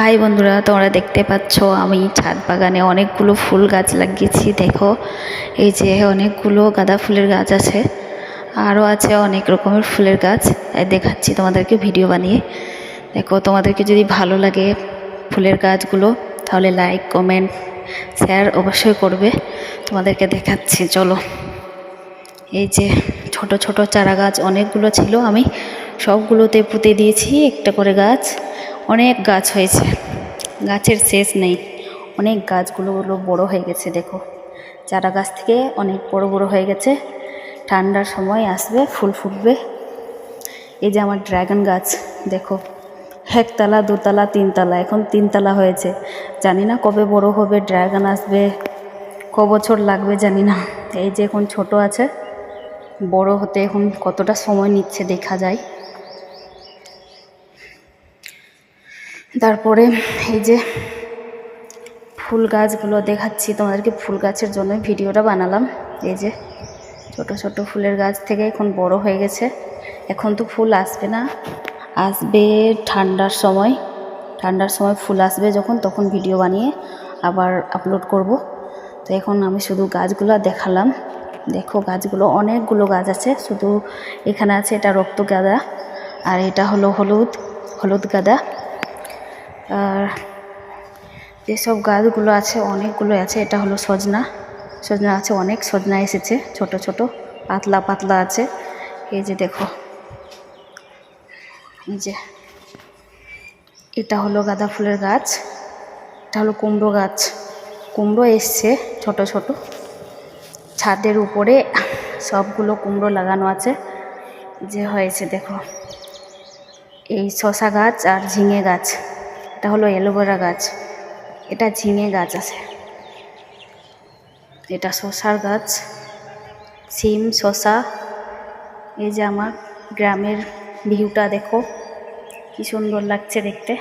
High বন্ধুরা, তোমরা দেখতে পাচ্ছ আমি ছাদ বাগানে অনেকগুলো ফুল গাছ লাগিয়েছি। দেখো, এই যে অনেকগুলো গাঁদা ফুলের গাছ আছে, আরও আছে অনেক রকমের ফুলের গাছ। দেখাচ্ছি তোমাদেরকে ভিডিও বানিয়ে। দেখো, তোমাদেরকে যদি ভালো লাগে ফুলের গাছগুলো তাহলে লাইক কমেন্ট শেয়ার অবশ্যই করবে। তোমাদেরকে দেখাচ্ছি, চলো। এই যে ছোট ছোট চারা গাছ অনেকগুলো ছিল, আমি সবগুলোতে পুঁতে দিয়েছি একটা করে গাছ। অনেক গাছ হয়েছে, গাছের শেষ নেই। অনেক গাছগুলো বড় হয়ে গেছে। দেখো, চারা গাছ থেকে অনেক বড় বড় হয়ে গেছে। ঠান্ডার সময় আসবে, ফুল ফুটবে। এই যে আমার ড্রাগন গাছ, দেখো, একতলা দুতলা তিনতলা, এখন তিনতলা হয়েছে। জানি না কবে বড় হবে, ড্রাগন আসবে ক বছর লাগবে জানি না। এই যে এখন ছোট আছে, বড় হতে এখন কতটা সময় নিচ্ছে দেখা যায়। তারপরে এই যে ফুল গাছগুলো দেখাচ্ছি তোমাদেরকে, ফুল গাছের জন্য ভিডিওটা বানালাম। এই যে ছোট ছোট ফুলের গাছ থেকে এখন বড় হয়ে গেছে। এখন তো ফুল আসবে না, আসবে ঠান্ডার সময়। ঠান্ডার সময় ফুল আসবে যখন, তখন ভিডিও বানিয়ে আবার আপলোড করব। তো এখন আমি শুধু গাছগুলো দেখালাম। দেখো, গাছগুলো অনেকগুলো গাছ আছে। শুধু এখানে আছে এটা রক্ত গাঁদা, আর এটা হলো হলুদ গাঁদা। আর যেসব গাছগুলো আছে অনেকগুলো আছে। এটা হলো সজনা আছে, অনেক সজনা এসেছে, ছোট ছোট পাতলা পাতলা আছে। এই যে দেখো, এই যে এটা হলো গাঁদা ফুলের গাছ। এটা হলো কুমড়ো গাছ, কুমড়ো এসছে ছোট ছোট। ছাদের উপরে সবগুলো কুমড়ো লাগানো আছে, যে হয়েছে দেখো। এই শসা গাছ আর ঝিঙে গাছ, এটা হলো অ্যালোভেরা গাছ, এটা ঝিঙে গাছ আছে, এটা শসার গাছ, সিম শসা। এই যে আমার গ্রামের ভিউটা দেখো, কি সুন্দর লাগছে দেখতে।